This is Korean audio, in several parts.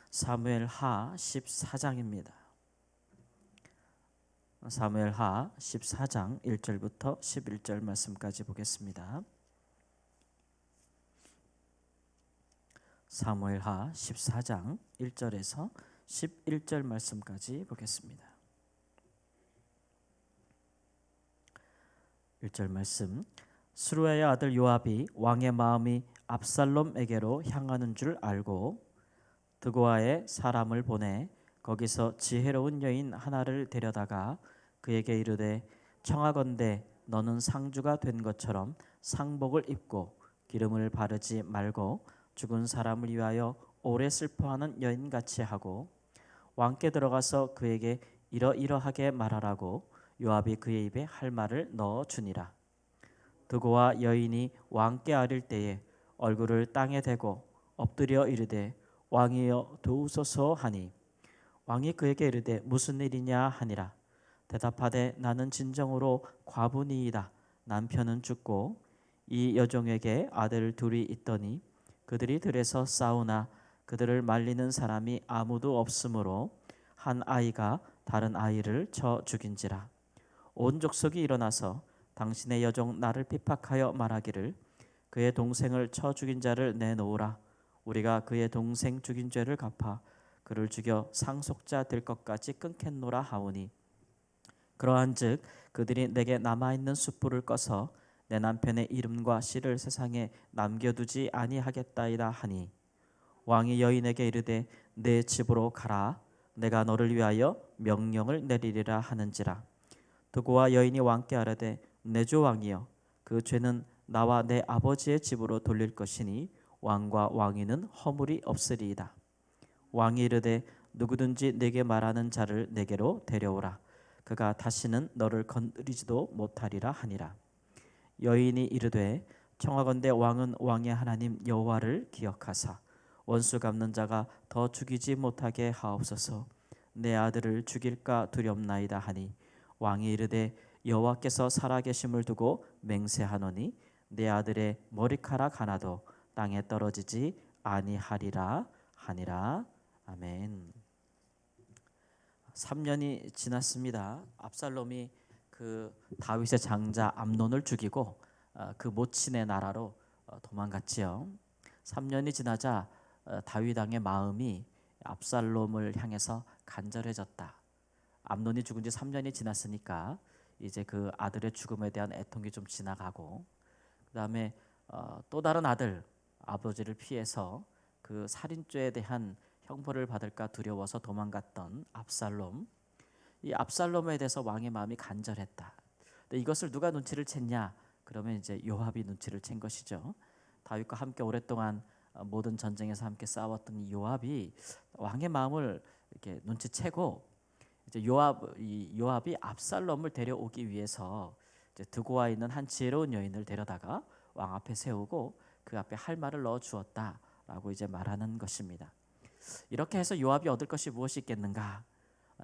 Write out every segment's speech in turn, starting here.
사무엘하 14장입니다. 사무엘하 14장 1절부터 11절 말씀까지 보겠습니다. 사무엘하 14장 1절에서 11절 말씀까지 보겠습니다. 1절 말씀. 스루야의 아들 요압이 왕의 마음이 압살롬에게로 향하는 줄 알고 드고아에 사람을 보내 거기서 지혜로운 여인 하나를 데려다가 그에게 이르되 청하건대 너는 상주가 된 것처럼 상복을 입고 기름을 바르지 말고 죽은 사람을 위하여 오래 슬퍼하는 여인같이 하고 왕께 들어가서 그에게 이러이러하게 말하라고 요압이 그의 입에 할 말을 넣어 주니라. 드고와 여인이 왕께 아릴 때에 얼굴을 땅에 대고 엎드려 이르되 왕이여 도우소서 하니 왕이 그에게 이르되 무슨 일이냐 하니라. 대답하되 나는 진정으로 과부니이다. 남편은 죽고 이 여종에게 아들 둘이 있더니 그들이 들에서 싸우나 그들을 말리는 사람이 아무도 없으므로 한 아이가 다른 아이를 쳐 죽인지라. 온 족속이 일어나서 당신의 여종 나를 핍박하여 말하기를 그의 동생을 쳐 죽인 자를 내놓으라. 우리가 그의 동생 죽인 죄를 갚아 그를 죽여 상속자 될 것까지 끊겠노라 하오니 그러한즉 그들이 내게 남아있는 숯불을 꺼서 내 남편의 이름과 씨를 세상에 남겨두지 아니하겠다이다 하니 왕이 여인에게 이르되 내 집으로 가라. 내가 너를 위하여 명령을 내리리라 하는지라. 드고와 여인이 왕께 아뢰되 내 주 왕이여 그 죄는 나와 내 아버지의 집으로 돌릴 것이니 왕과 왕위는 허물이 없으리이다. 왕이 이르되 누구든지 내게 말하는 자를 내게로 데려오라. 그가 다시는 너를 건드리지도 못하리라 하니라. 여인이 이르되 청하건대 왕은 왕의 하나님 여호와를 기억하사 원수 갚는 자가 더 죽이지 못하게 하옵소서. 내 아들을 죽일까 두렵나이다 하니 왕이 이르되 여호와께서 살아계심을 두고 맹세하노니 내 아들의 머리카락 하나도 땅에 떨어지지 아니하리라 하니라. 아멘. 3년이 지났습니다. 압살롬이 그 다윗의 장자 암논을 죽이고 그 모친의 나라로 도망갔지요. 3년이 지나자 다윗 왕의 마음이 압살롬을 향해서 간절해졌다. 암논이 죽은 지 3년이 지났으니까 이제 그 아들의 죽음에 대한 애통이 좀 지나가고 그다음에 또 다른 아들 아버지를 피해서 그 살인죄에 대한 형벌을 받을까 두려워서 도망갔던 압살롬. 이 압살롬에 대해서 왕의 마음이 간절했다. 근데 이것을 누가 눈치를 챘냐? 그러면 이제 요압이 눈치를 챈 것이죠. 다윗과 함께 오랫동안 모든 전쟁에서 함께 싸웠던 이 요압이 왕의 마음을 이렇게 눈치채고 이제 요압이 압살롬을 데려오기 위해서 이제 드고아에 있는 한 지혜로운 여인을 데려다가 왕 앞에 세우고 그 앞에 할 말을 넣어 주었다라고 이제 말하는 것입니다. 이렇게 해서 요압이 얻을 것이 무엇이 있겠는가?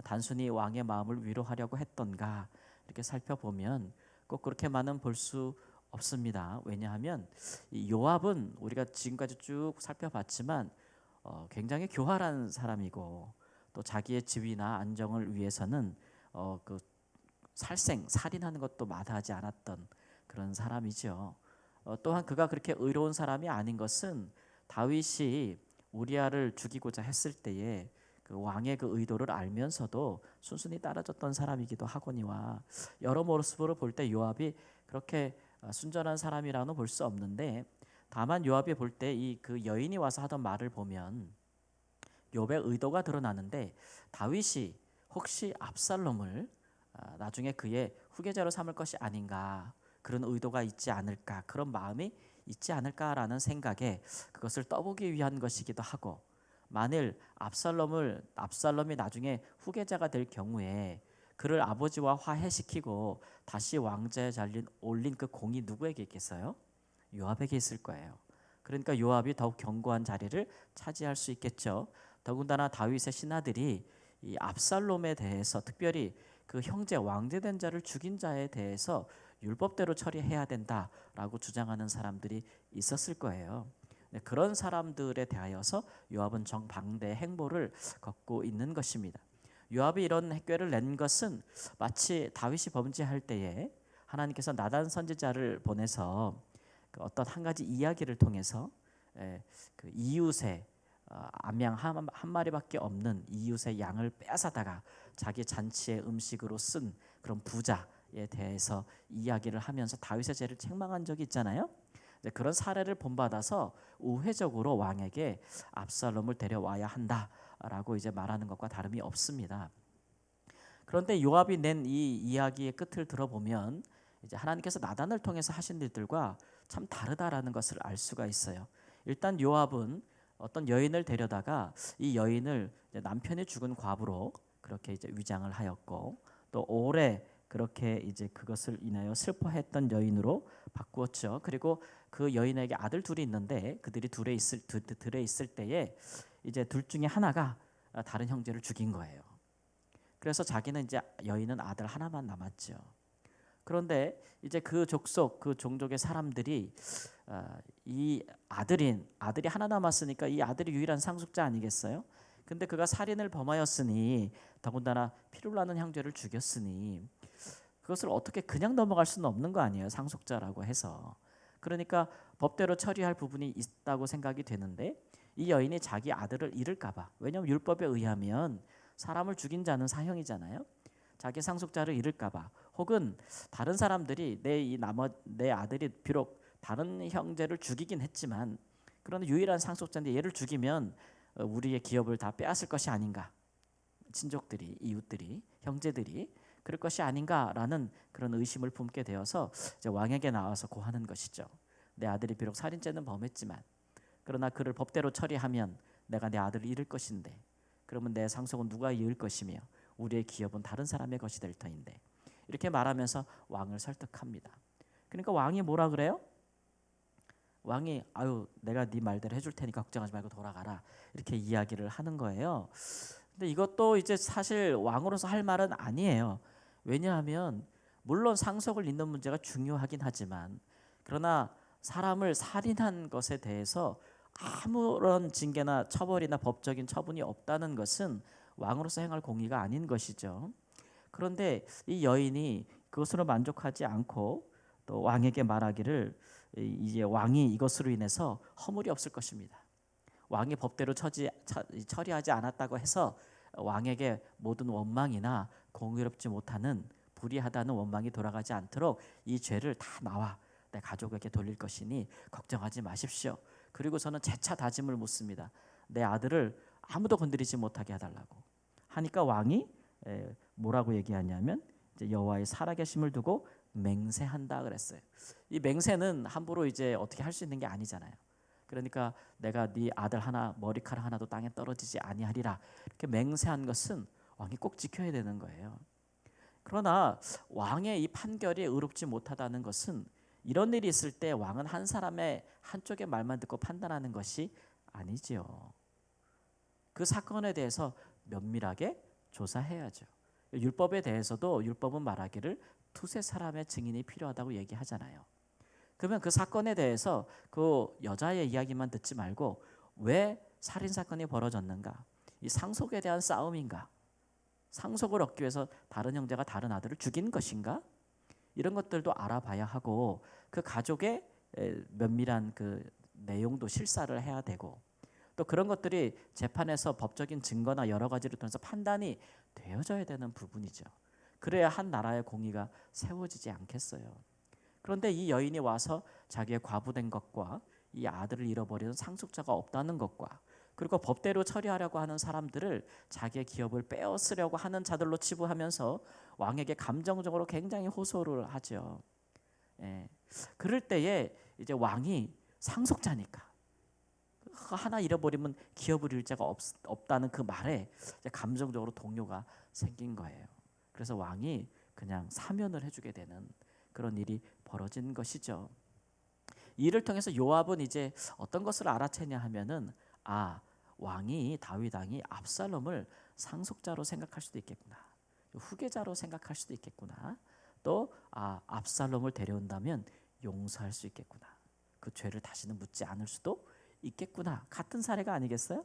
단순히 왕의 마음을 위로하려고 했던가? 이렇게 살펴보면 꼭 그렇게만은 볼 수 없습니다. 왜냐하면 이 요압은 우리가 지금까지 쭉 살펴봤지만 굉장히 교활한 사람이고 또 자기의 지위나 안정을 위해서는 그 살인하는 것도 마다하지 않았던 그런 사람이죠. 또한 그가 그렇게 의로운 사람이 아닌 것은 다윗이 우리아를 죽이고자 했을 때에 그 왕의 그 의도를 알면서도 순순히 따라줬던 사람이기도 하거니와 여러 모습으로 볼 때 요압이 그렇게 순전한 사람이라고는 볼 수 없는데 다만 요압이 볼 때 이 그 여인이 와서 하던 말을 보면 요압의 의도가 드러나는데 다윗이 혹시 압살롬을 나중에 그의 후계자로 삼을 것이 아닌가 그런 의도가 있지 않을까 그런 마음이 있지 않을까라는 생각에 그것을 떠보기 위한 것이기도 하고 만일 압살롬이 나중에 후계자가 될 경우에 그를 아버지와 화해시키고 다시 왕좌에 올린 그 공이 누구에게 있겠어요? 요압에게 있을 거예요. 그러니까 요압이 더욱 견고한 자리를 차지할 수 있겠죠. 더군다나 다윗의 신하들이 이 압살롬에 대해서 특별히 그 형제 왕제된 자를 죽인 자에 대해서 율법대로 처리해야 된다라고 주장하는 사람들이 있었을 거예요. 네, 그런 사람들에 대하여서 요압은 정반대 행보를 걷고 있는 것입니다. 요압이 이런 꾀를 낸 것은 마치 다윗이 범죄할 때에 하나님께서 나단 선지자를 보내서 그 어떤 한 가지 이야기를 통해서 그 이웃의 암양 한 마리밖에 없는 이웃의 양을 빼앗아다가 자기 잔치의 음식으로 쓴 그런 부자에 대해서 이야기를 하면서 다윗의 죄를 책망한 적이 있잖아요. 그런 사례를 본받아서 우회적으로 왕에게 압살롬을 데려와야 한다라고 이제 말하는 것과 다름이 없습니다. 그런데 요압이 낸 이 이야기의 끝을 들어보면 이제 하나님께서 나단을 통해서 하신 일들과 참 다르다라는 것을 알 수가 있어요. 일단 요압은 어떤 여인을 데려다가 이 여인을 남편이 죽은 과부로 그렇게 이제 위장을 하였고, 또 오래 그렇게 이제 그것을 인하여 슬퍼했던 여인으로 바꾸었죠. 그리고 그 여인에게 아들 둘이 있는데 그들이 들에 있을 때에 이제 둘 중에 하나가 다른 형제를 죽인 거예요. 그래서 자기는 이제 여인은 아들 하나만 남았죠. 그런데 이제 그 족속 그 종족의 사람들이 이 아들이 하나 남았으니까 이 아들이 유일한 상속자 아니겠어요? 근데 그가 살인을 범하였으니 더군다나 피를 나는 형제를 죽였으니 그것을 어떻게 그냥 넘어갈 수는 없는 거 아니에요, 상속자라고 해서. 그러니까 법대로 처리할 부분이 있다고 생각이 되는데 이 여인이 자기 아들을 잃을까봐, 왜냐하면 율법에 의하면 사람을 죽인 자는 사형이잖아요. 자기 상속자를 잃을까봐, 혹은 다른 사람들이 내 아들이 비록 다른 형제를 죽이긴 했지만 그러나 유일한 상속자인데 얘를 죽이면 우리의 기업을 다 빼앗을 것이 아닌가, 친족들이, 이웃들이, 형제들이 그럴 것이 아닌가라는 그런 의심을 품게 되어서 이제 왕에게 나와서 고하는 것이죠. 내 아들이 비록 살인죄는 범했지만 그러나 그를 법대로 처리하면 내가 내 아들을 잃을 것인데, 그러면 내 상속은 누가 이을 것이며 우리의 기업은 다른 사람의 것이 될 터인데, 이렇게 말하면서 왕을 설득합니다. 그러니까 왕이 뭐라 그래요? 왕이 아유 내가 네 말대로 해줄 테니까 걱정하지 말고 돌아가라, 이렇게 이야기를 하는 거예요. 근데 이것도 이제 사실 왕으로서 할 말은 아니에요. 왜냐하면 물론 상속을 잇는 문제가 중요하긴 하지만, 그러나 사람을 살인한 것에 대해서 아무런 징계나 처벌이나 법적인 처분이 없다는 것은 왕으로서 행할 공의가 아닌 것이죠. 그런데 이 여인이 그것으로 만족하지 않고 또 왕에게 말하기를 이제 왕이 이것으로 인해서 허물이 없을 것입니다. 왕이 법대로 처리하지 않았다고 해서 왕에게 모든 원망이나 공의롭지 못하는 불의하다는 원망이 돌아가지 않도록 이 죄를 다 나와 내 가족에게 돌릴 것이니 걱정하지 마십시오. 그리고서는 재차 다짐을 묻습니다. 내 아들을 아무도 건드리지 못하게 해달라고 하니까 왕이 뭐라고 얘기하냐면 이제 여호와의 살아계심을 두고 맹세한다 그랬어요. 이 맹세는 함부로 이제 어떻게 할 수 있는 게 아니잖아요. 그러니까 내가 네 아들 하나 머리카락 하나도 땅에 떨어지지 아니하리라, 이렇게 맹세한 것은 왕이 꼭 지켜야 되는 거예요. 그러나 왕의 이 판결이 의롭지 못하다는 것은 이런 일이 있을 때 왕은 한 사람의 한쪽의 말만 듣고 판단하는 것이 아니지요. 그 사건에 대해서 면밀하게 조사해야죠. 율법에 대해서도 율법은 말하기를 두세 사람의 증인이 필요하다고 얘기하잖아요. 그러면 그 사건에 대해서 그 여자의 이야기만 듣지 말고 왜 살인 사건이 벌어졌는가? 이 상속에 대한 싸움인가? 상속을 얻기 위해서 다른 형제가 다른 아들을 죽인 것인가? 이런 것들도 알아봐야 하고 그 가족의 면밀한 그 내용도 실사를 해야 되고, 또 그런 것들이 재판에서 법적인 증거나 여러 가지를 통해서 판단이 되어져야 되는 부분이죠. 그래야 한 나라의 공의가 세워지지 않겠어요. 그런데 이 여인이 와서 자기의 과부된 것과 이 아들을 잃어버리는 상속자가 없다는 것과, 그리고 법대로 처리하려고 하는 사람들을 자기의 기업을 빼앗으려고 하는 자들로 치부하면서 왕에게 감정적으로 굉장히 호소를 하죠. 그럴 때에 이제 왕이 상속자니까 하나 잃어버리면 기업을 잃을 자가 없다는 그 말에 이제 감정적으로 동요가 생긴 거예요. 그래서 왕이 그냥 사면을 해주게 되는 그런 일이 벌어진 것이죠. 이를 통해서 요압은 이제 어떤 것을 알아채냐 하면은 왕이 다윗 왕이 압살롬을 상속자로 생각할 수도 있겠구나, 후계자로 생각할 수도 있겠구나, 또 압살롬을 데려온다면 용서할 수 있겠구나, 그 죄를 다시는 묻지 않을 수도 있겠구나. 같은 사례가 아니겠어요?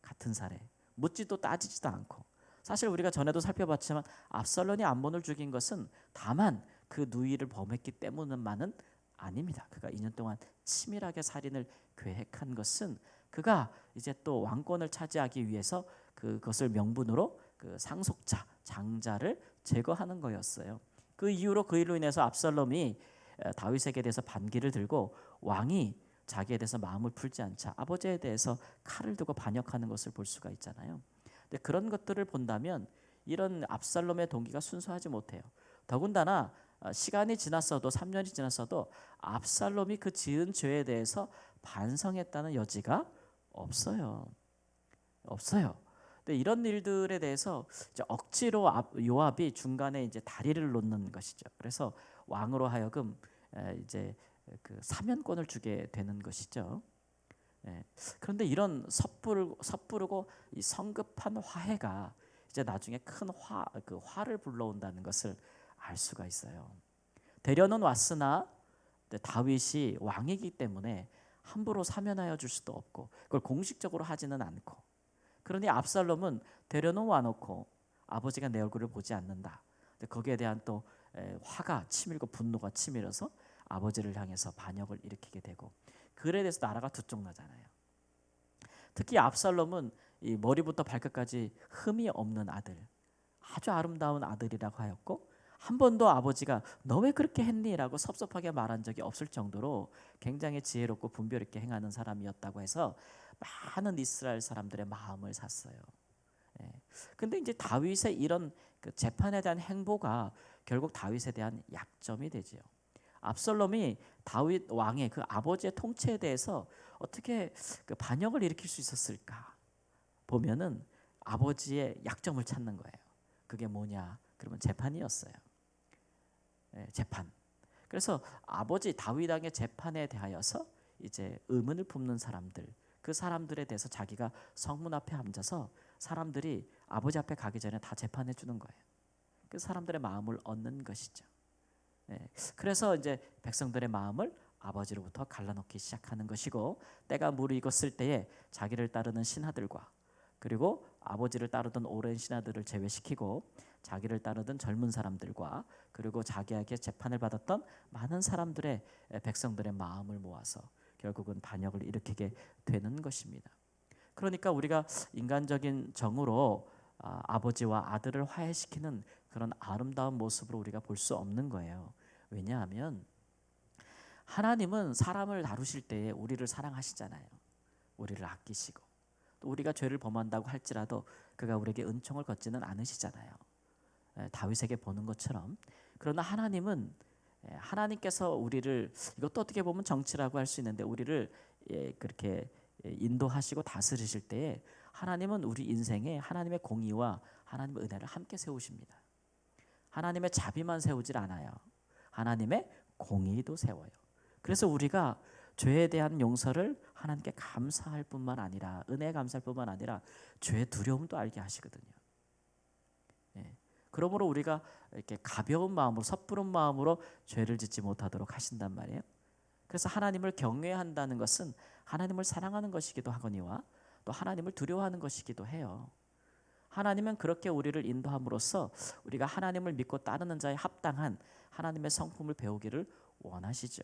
같은 사례. 묻지도 따지지도 않고. 사실 우리가 전에도 살펴봤지만 압살롬이 암논을 죽인 것은 다만 그 누이를 범했기 때문만은 아닙니다. 그가 2년 동안 치밀하게 살인을 계획한 것은 그가 이제 또 왕권을 차지하기 위해서 그것을 명분으로 그 상속자 장자를 제거하는 거였어요. 그 이후로 그 일로 인해서 압살롬이 다윗에게 대해서 반기를 들고 왕이 자기에 대해서 마음을 풀지 않자 아버지에 대해서 칼을 두고 반역하는 것을 볼 수가 있잖아요. 근데 그런 것들을 본다면 이런 압살롬의 동기가 순수하지 못해요. 더군다나 시간이 지났어도 3년이 지났어도 압살롬이 그 지은 죄에 대해서 반성했다는 여지가 없어요. 없어요. 근데 이런 일들에 대해서 이제 억지로 요압이 중간에 이제 다리를 놓는 것이죠. 그래서 왕으로 하여금 이제 그 사면권을 주게 되는 것이죠. 그런데 이런 섣부르고 이 성급한 화해가 이제 나중에 큰 그 화를 불러온다는 것을 알 수가 있어요. 대려는 왔으나 다윗이 왕이기 때문에 함부로 사면하여 줄 수도 없고 그걸 공식적으로 하지는 않고 그러니 압살롬은 대려는 와놓고 아버지가 내 얼굴을 보지 않는다. 거기에 대한 또 화가 치밀고 분노가 치밀어서 아버지를 향해서 반역을 일으키게 되고 그에 대해서 나라가 두 쪽 나잖아요. 특히 압살롬은 이 머리부터 발끝까지 흠이 없는 아들, 아주 아름다운 아들이라고 하였고 한 번도 아버지가 너 왜 그렇게 했니? 라고 섭섭하게 말한 적이 없을 정도로 굉장히 지혜롭고 분별 있게 행하는 사람이었다고 해서 많은 이스라엘 사람들의 마음을 샀어요. 근데 이제 다윗의 이런 그 재판에 대한 행보가 결국 다윗에 대한 약점이 되지요. 압살롬이 다윗 왕의 그 아버지의 통치에 대해서 어떻게 그 반역을 일으킬 수 있었을까 보면은 아버지의 약점을 찾는 거예요. 그게 뭐냐? 그러면 재판이었어요. 재판. 그래서 아버지 다윗 왕의 재판에 대하여서 이제 의문을 품는 사람들, 그 사람들에 대해서 자기가 성문 앞에 앉아서 사람들이 아버지 앞에 가기 전에 다 재판해 주는 거예요. 그 사람들의 마음을 얻는 것이죠. 그래서 이제 백성들의 마음을 아버지로부터 갈라놓기 시작하는 것이고 때가 무르익었을 때에 자기를 따르는 신하들과 그리고 아버지를 따르던 오랜 신하들을 제외시키고 자기를 따르던 젊은 사람들과 그리고 자기에게 재판을 받았던 많은 사람들의 백성들의 마음을 모아서 결국은 반역을 일으키게 되는 것입니다. 그러니까 우리가 인간적인 정으로 아버지와 아들을 화해시키는 그런 아름다운 모습으로 우리가 볼 수 없는 거예요. 왜냐하면 하나님은 사람을 다루실 때에 우리를 사랑하시잖아요. 우리를 아끼시고 또 우리가 죄를 범한다고 할지라도 그가 우리에게 은총을 걷지는 않으시잖아요. 다윗에게 보는 것처럼. 그러나 하나님은 하나님께서 우리를 이것도 어떻게 보면 정치라고 할 수 있는데 우리를 그렇게 인도하시고 다스리실 때에 하나님은 우리 인생에 하나님의 공의와 하나님의 은혜를 함께 세우십니다. 하나님의 자비만 세우질 않아요. 하나님의 공의도 세워요. 그래서 우리가 죄에 대한 용서를 하나님께 감사할 뿐만 아니라 은혜에 감사할 뿐만 아니라 죄의 두려움도 알게 하시거든요. 그러므로 우리가 이렇게 가벼운 마음으로 섣부른 마음으로 죄를 짓지 못하도록 하신단 말이에요. 그래서 하나님을 경외한다는 것은 하나님을 사랑하는 것이기도 하거니와 또 하나님을 두려워하는 것이기도 해요. 하나님은 그렇게 우리를 인도함으로써 우리가 하나님을 믿고 따르는 자에 합당한 하나님의 성품을 배우기를 원하시죠.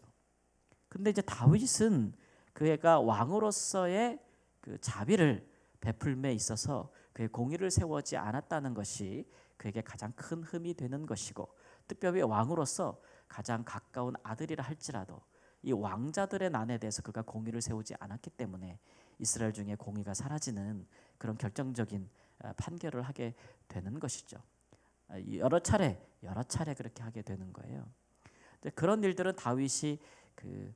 근데 이제 다윗은 그가 왕으로서의 그 자비를 베풀매 있어서 그의 공의를 세우지 않았다는 것이 그에게 가장 큰 흠이 되는 것이고 특별히 왕으로서 가장 가까운 아들이라 할지라도 이 왕자들의 난에 대해서 그가 공의를 세우지 않았기 때문에 이스라엘 중에 공의가 사라지는 그런 결정적인 판결을 하게 되는 것이죠. 여러 차례 그렇게 하게 되는 거예요. 그런 일들은 다윗이 그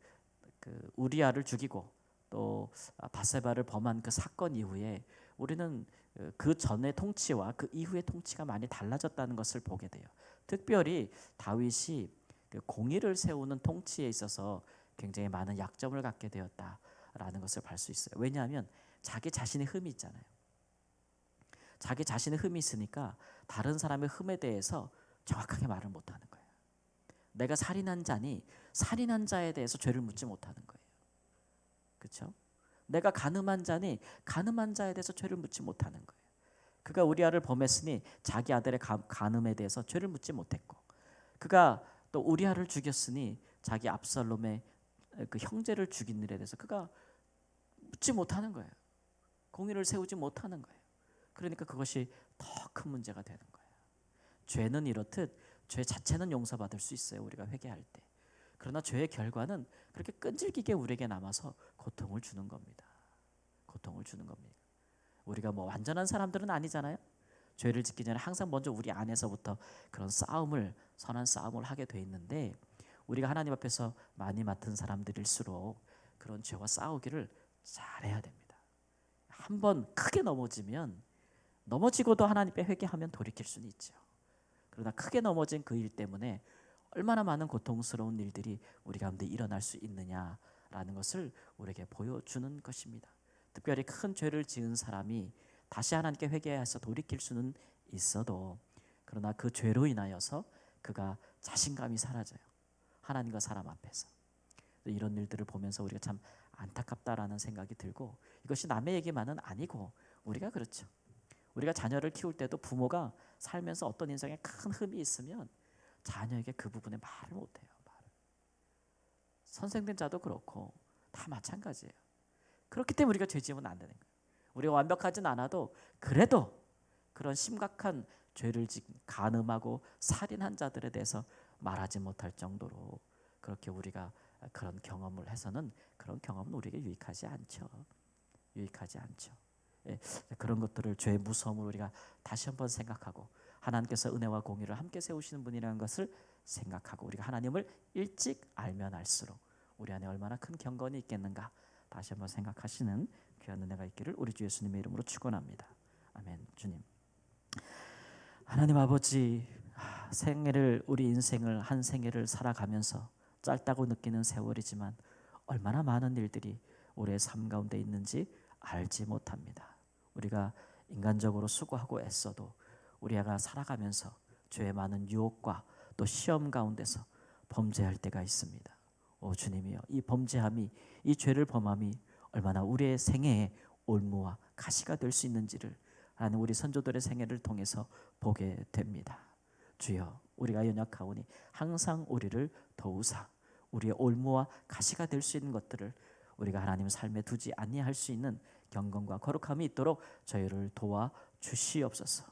우리아를 죽이고 또 바세바를 범한 그 사건 이후에 우리는 그 전의 통치와 그 이후의 통치가 많이 달라졌다는 것을 보게 돼요. 특별히 다윗이 그 공의를 세우는 통치에 있어서 굉장히 많은 약점을 갖게 되었다라는 것을 볼 수 있어요. 왜냐하면 자기 자신의 흠이 있잖아요. 자기 자신의 흠이 있으니까 다른 사람의 흠에 대해서 정확하게 말을 못하는 거예요. 내가 살인한 자니 살인한 자에 대해서 죄를 묻지 못하는 거예요. 그렇죠? 내가 가늠한 자니 가늠한 자에 대해서 죄를 묻지 못하는 거예요. 그가 우리아를 범했으니 자기 아들의 간음에 대해서 죄를 묻지 못했고, 그가 또 우리아를 죽였으니 자기 압살롬의 그 형제를 죽인 일에 대해서 그가 묻지 못하는 거예요. 공의를 세우지 못하는 거예요. 그러니까 그것이 더 큰 문제가 되는 거예요. 죄는 이렇듯 죄 자체는 용서받을 수 있어요, 우리가 회개할 때. 그러나 죄의 결과는 그렇게 끈질기게 우리에게 남아서 고통을 주는 겁니다. 고통을 주는 겁니다. 우리가 뭐 완전한 사람들은 아니잖아요. 죄를 짓기 전에 항상 먼저 우리 안에서부터 그런 싸움을, 선한 싸움을 하게 돼 있는데, 우리가 하나님 앞에서 많이 맡은 사람들일수록 그런 죄와 싸우기를 잘해야 됩니다. 한번 크게 넘어지고도 하나님 앞에 회개하면 돌이킬 수는 있죠. 그러나 크게 넘어진 그 일 때문에 얼마나 많은 고통스러운 일들이 우리 가운데 일어날 수 있느냐라는 것을 우리에게 보여주는 것입니다. 특별히 큰 죄를 지은 사람이 다시 하나님께 회개해서 돌이킬 수는 있어도, 그러나 그 죄로 인하여서 그가 자신감이 사라져요, 하나님과 사람 앞에서. 이런 일들을 보면서 우리가 참 안타깝다라는 생각이 들고, 이것이 남의 얘기만은 아니고 우리가 그렇죠. 우리가 자녀를 키울 때도 부모가 살면서 어떤 인생에 큰 흠이 있으면 자녀에게 그 부분에 말을 못해요. 선생된 자도 그렇고 다 마찬가지예요. 그렇기 때문에 우리가 죄 지으면 안 되는 거예요. 우리가 완벽하진 않아도 그래도 그런 심각한 죄를 지은 간음하고 살인한 자들에 대해서 말하지 못할 정도로 그렇게 우리가 그런 경험을 해서는, 그런 경험은 우리에게 유익하지 않죠. 유익하지 않죠. 예, 그런 것들을, 죄의 무서움을 우리가 다시 한번 생각하고, 하나님께서 은혜와 공의를 함께 세우시는 분이라는 것을 생각하고, 우리가 하나님을 일찍 알면 알수록 우리 안에 얼마나 큰 경건이 있겠는가 다시 한번 생각하시는 귀한 은혜가 있기를 우리 주 예수님의 이름으로 축원합니다. 아멘. 주님, 하나님 아버지, 생애를, 우리 인생을 한 생애를 살아가면서 짧다고 느끼는 세월이지만 얼마나 많은 일들이 우리의 삶 가운데 있는지 알지 못합니다. 우리가 인간적으로 수고하고 애써도 우리가 살아가면서 죄의 많은 유혹과 또 시험 가운데서 범죄할 때가 있습니다. 오 주님이여, 이 범죄함이, 이 죄를 범함이 얼마나 우리의 생애에 올무와 가시가 될 수 있는지를 하나님, 우리 선조들의 생애를 통해서 보게 됩니다. 주여, 우리가 연약하오니 항상 우리를 도우사 우리의 올무와 가시가 될 수 있는 것들을 우리가 하나님 삶에 두지 아니할 수 있는 경건과 거룩함이 있도록 저희를 도와 주시옵소서.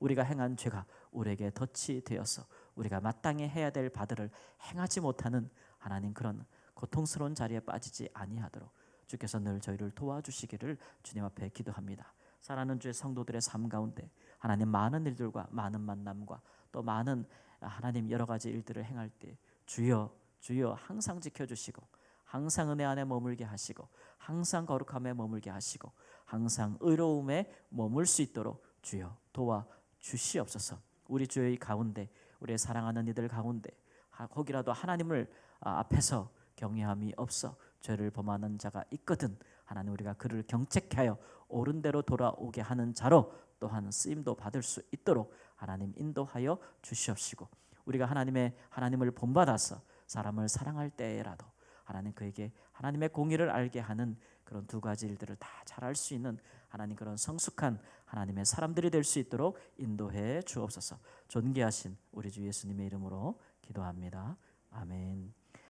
우리가 행한 죄가 우리에게 덫이 되어서 우리가 마땅히 해야 될 바들을 행하지 못하는 하나님, 그런 고통스러운 자리에 빠지지 아니하도록 주께서 늘 저희를 도와주시기를 주님 앞에 기도합니다. 사랑하는 주의 성도들의 삶 가운데 하나님, 많은 일들과 많은 만남과 또 많은 하나님 여러 가지 일들을 행할 때 주여 항상 지켜주시고, 항상 은혜 안에 머물게 하시고, 항상 거룩함에 머물게 하시고, 항상 의로움에 머물 수 있도록 주여 도와 주시옵소서. 우리 주의 가운데, 우리의 사랑하는 이들 가운데 혹이라도 하나님을 앞에서 경외함이 없어 죄를 범하는 자가 있거든 하나님, 우리가 그를 경책하여 옳은 대로 돌아오게 하는 자로 또한 쓰임도 받을 수 있도록 하나님 인도하여 주시옵시고, 우리가 하나님을 본받아서 사람을 사랑할 때라도 하나님, 그에게 하나님의 공의를 알게 하는 그런 두 가지 일들을 다 잘할 수 있는 하나님, 그런 성숙한 하나님의 사람들이 될 수 있도록 인도해 주옵소서. 존귀하신 우리 주 예수님의 이름으로 기도합니다. 아멘.